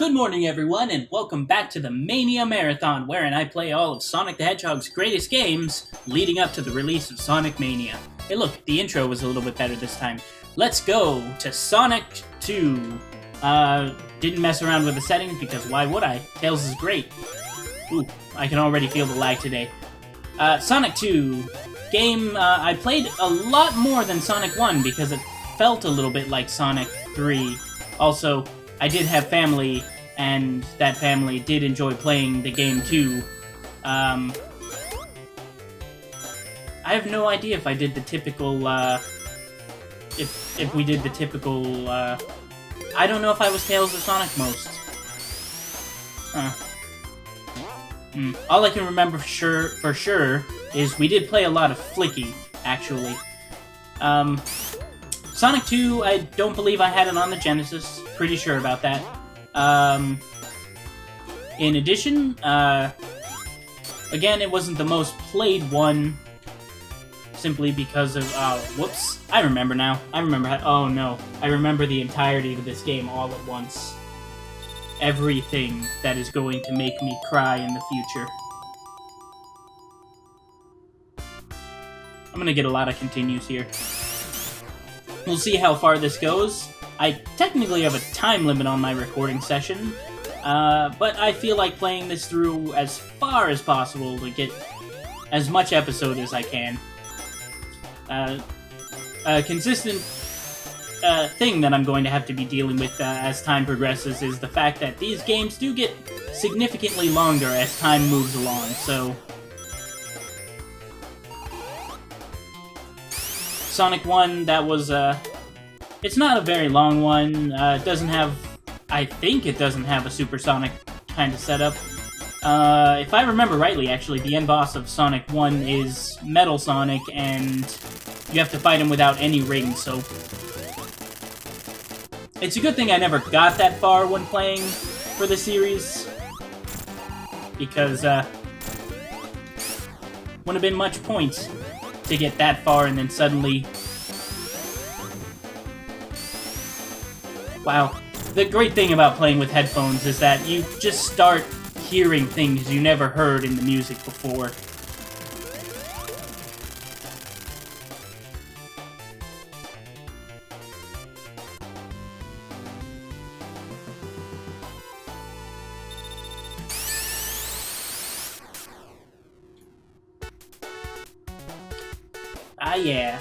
Good morning, everyone, and welcome back to the Mania Marathon, wherein I play all of Sonic the Hedgehog's greatest games leading up to the release of Sonic Mania. Hey look, the intro was a little bit better this time. Let's go to Sonic 2. Didn't mess around with the settings because why would I? Tails is great. Ooh, I can already feel the lag today. Sonic 2. Game, I played a lot more than Sonic 1 because it felt a little bit like Sonic 3. Also, I did have family, and that family did enjoy playing the game too. I have no idea if I did the typical, if we did the typical, I don't know if I was Tails or Sonic most. All I can remember for sure is we did play a lot of Flicky, actually. Sonic 2, I don't believe I had it on the Genesis. Pretty sure about that. In addition, again, it wasn't the most played one, simply because of, whoops. I remember now. I remember the entirety of this game all at once. Everything that is going to make me cry in the future. I'm gonna get a lot of continues here. We'll see how far this goes. I technically have a time limit on my recording session, but I feel like playing this through as far as possible to get as much episode as I can. A consistent thing that I'm going to have to be dealing with as time progresses is the fact that these games do get significantly longer as time moves along, so... Sonic 1, that was, it's not a very long one. It doesn't have... I think it doesn't have a supersonic kind of setup. If I remember rightly, actually, the end boss of Sonic 1 is Metal Sonic, and you have to fight him without any rings, so... It's a good thing I never got that far when playing for the series, because, wouldn't have been much point to get that far and then suddenly... Wow. The great thing about playing with headphones is that you just start hearing things you never heard in the music before. Ah yeah,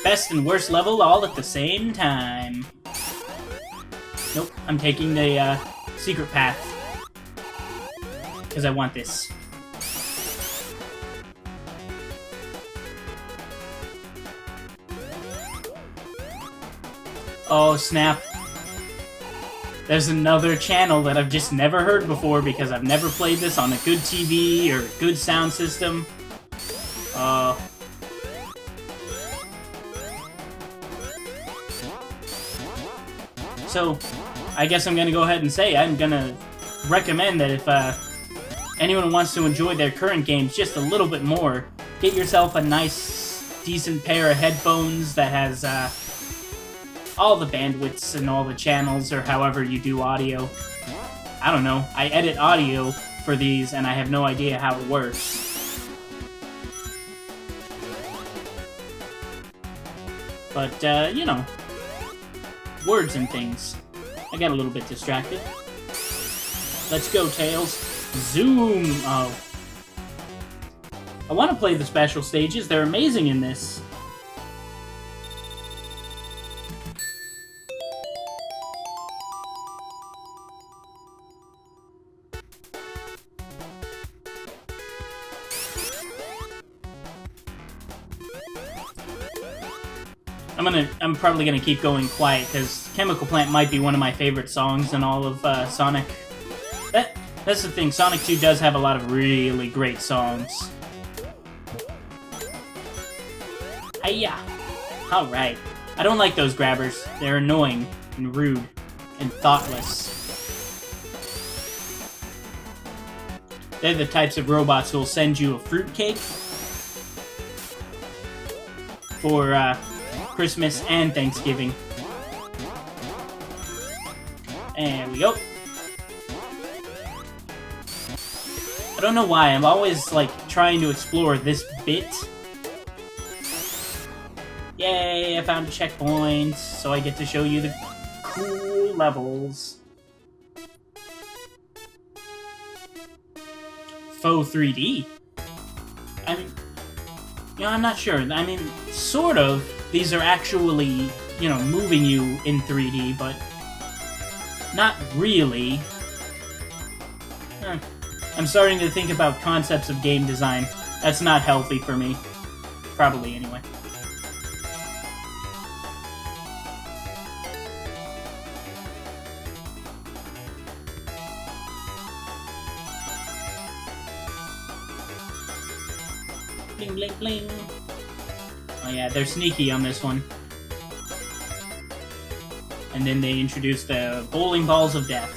best and worst level all at the same time. Nope, I'm taking the secret path. Because I want this. Oh snap. There's another channel that I've just never heard before because I've never played this on a good TV or good sound system. So, I guess I'm gonna go ahead and say I'm gonna recommend that if anyone wants to enjoy their current games just a little bit more, get yourself a nice, decent pair of headphones that has all the bandwidths and all the channels, or however you do audio. I don't know. I edit audio for these, and I have no idea how it works. But, you know, words and things. I got a little bit distracted. Let's go, Tails. Zoom! Oh. I want to play the special stages. They're amazing in this. I'm probably gonna keep going quiet, because Chemical Plant might be one of my favorite songs in all of Sonic. That's the thing, Sonic 2 does have a lot of really great songs. Hiya! Alright. I don't like those grabbers. They're annoying, and rude, and thoughtless. They're the types of robots who will send you a fruitcake for, Christmas and Thanksgiving. And we go. I don't know why, I'm always, like, trying to explore this bit. Yay, I found a checkpoint, so I get to show you the cool levels. Faux 3D? I mean, you know, I'm not sure. I mean, sort of. These are actually, you know, moving you in 3D, but not really. I'm starting to think about concepts of game design. That's not healthy for me. Probably, anyway. Bling, bling, bling. Oh yeah, they're sneaky on this one. And then they introduce the bowling balls of death.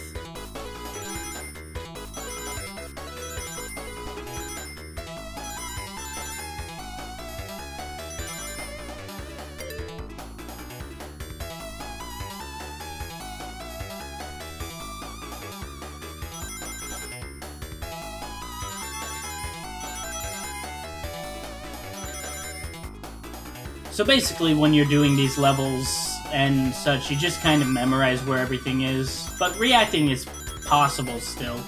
So basically, when you're doing these levels and such, you just kind of memorize where everything is, but reacting is possible still.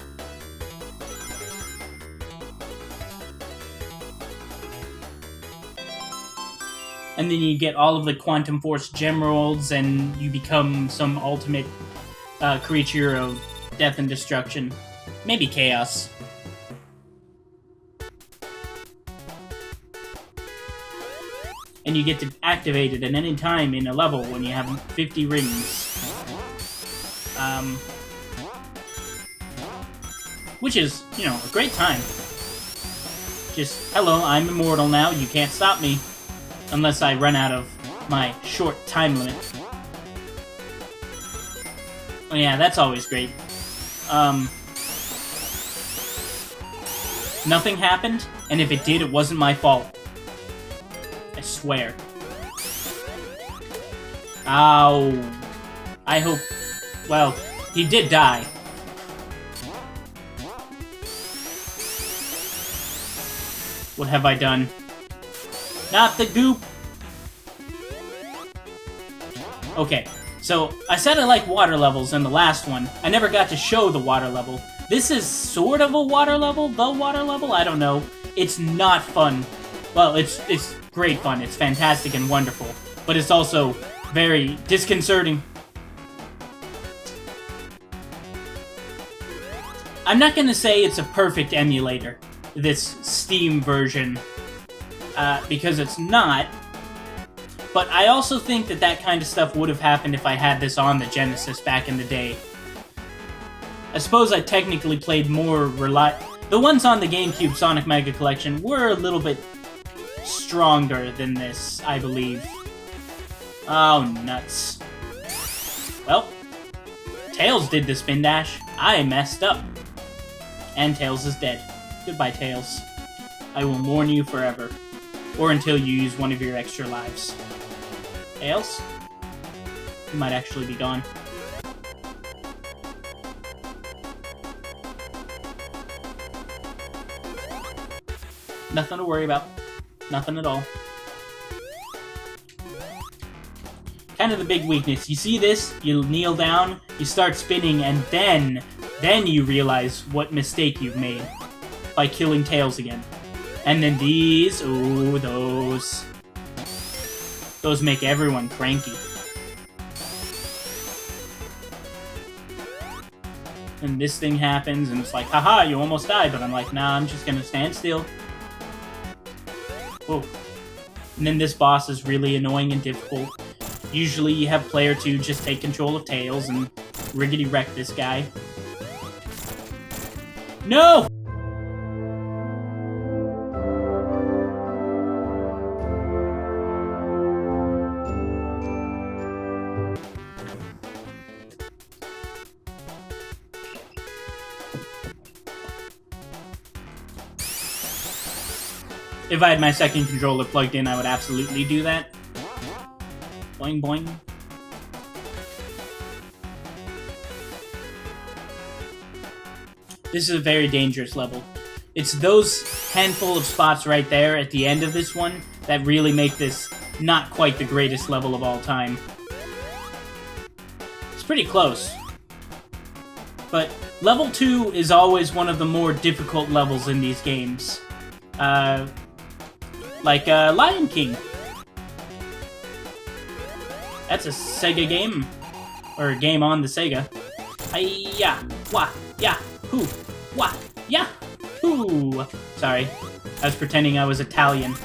And then you get all of the Quantum Force Gemeralds, and you become some ultimate creature of death and destruction. Maybe chaos. And you get to activate it at any time in a level when you have 50 rings. Which is, you know, a great time. Just, hello, I'm immortal now, you can't stop me. Unless I run out of my short time limit. Oh yeah, that's always great. Nothing happened, and if it did, it wasn't my fault. I swear. Ow. I hope... Well, he did die. What have I done? Not the goop! Okay, so I said I like water levels in the last one. I never got to show the water level. This is sort of a water level, the water level? I don't know. It's not fun. Well, it's great fun. It's fantastic and wonderful. But it's also very disconcerting. I'm not gonna say it's a perfect emulator, this Steam version, because it's not. But I also think that that kind of stuff would have happened if I had this on the Genesis back in the day. I suppose I technically played more The ones on the GameCube Sonic Mega Collection were a little bit stronger than this, I believe. Oh, nuts. Well, Tails did the spin dash. I messed up. And Tails is dead. Goodbye, Tails. I will mourn you forever. Or until you use one of your extra lives. Tails? You might actually be gone. Nothing to worry about. Nothing at all. Kind of the big weakness. You see this, you kneel down, you start spinning, and then you realize what mistake you've made by killing Tails again. And then these, ooh, those make everyone cranky. And this thing happens, and it's like, haha, you almost died, but I'm like, nah, I'm just gonna stand still. Whoa. And then this boss is really annoying and difficult. Usually you have player 2 just take control of Tails and riggedy-wreck this guy. No! If I had my second controller plugged in, I would absolutely do that. Boing, boing. This is a very dangerous level. It's those handful of spots right there at the end of this one that really make this not quite the greatest level of all time. It's pretty close. But level 2 is always one of the more difficult levels in these games. Like Lion King. That's a Sega game. Or a game on the Sega. Hi-ya, wah, ya, hoo, wah, ya, hoo. Sorry, I was pretending I was Italian.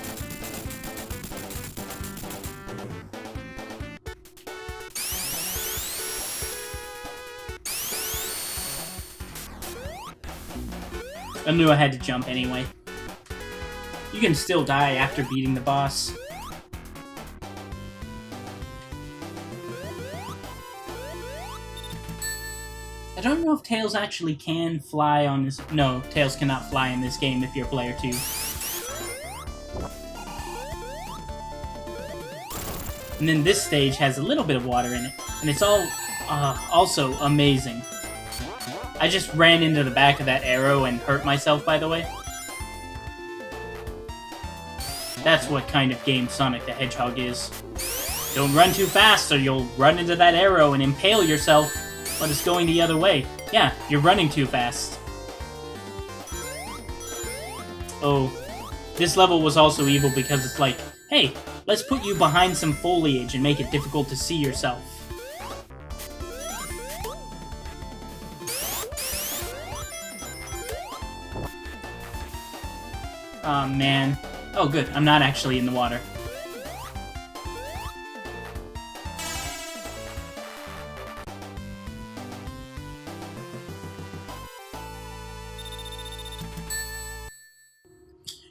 I knew I had to jump anyway. You can still die after beating the boss. I don't know if Tails actually can fly on this... No, Tails cannot fly in this game if you're player 2. And then this stage has a little bit of water in it. And it's all also amazing. I just ran into the back of that arrow and hurt myself, by the way. That's what kind of game Sonic the Hedgehog is. Don't run too fast or you'll run into that arrow and impale yourself. But it's going the other way. Yeah, you're running too fast. Oh, this level was also evil because it's like, hey, let's put you behind some foliage and make it difficult to see yourself. Aw, man. Oh, good. I'm not actually in the water.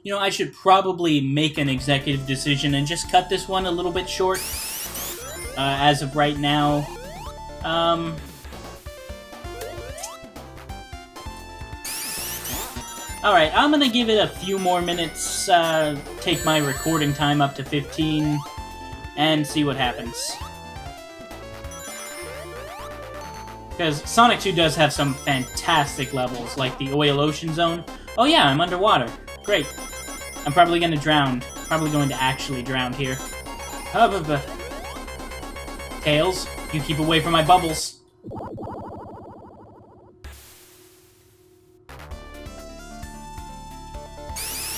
You know, I should probably make an executive decision and just cut this one a little bit short. As of right now. Alright, I'm gonna give it a few more minutes, take my recording time up to 15, and see what happens. Because Sonic 2 does have some fantastic levels, like the Oil Ocean Zone. Oh yeah, I'm underwater. Great. I'm probably gonna drown. Probably going to actually drown here. Tails, you keep away from my bubbles.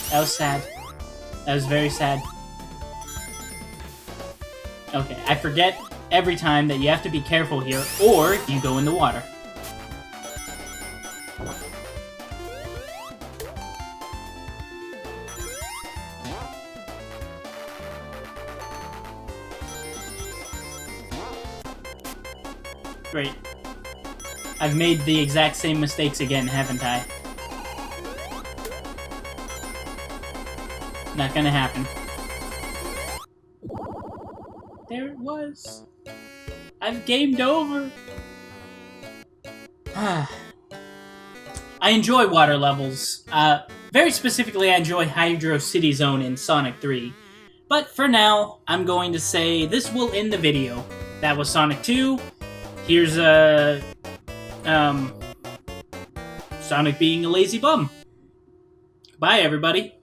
That was sad. That was very sad. Okay, I forget every time that you have to be careful here, or you go in the water. Great. I've made the exact same mistakes again, haven't I? Not gonna happen. There it was. I've gamed over. I enjoy water levels. Very specifically, I enjoy Hydro City Zone in Sonic 3. But for now, I'm going to say this will end the video. That was Sonic 2. Here's Sonic being a lazy bum. Bye, everybody.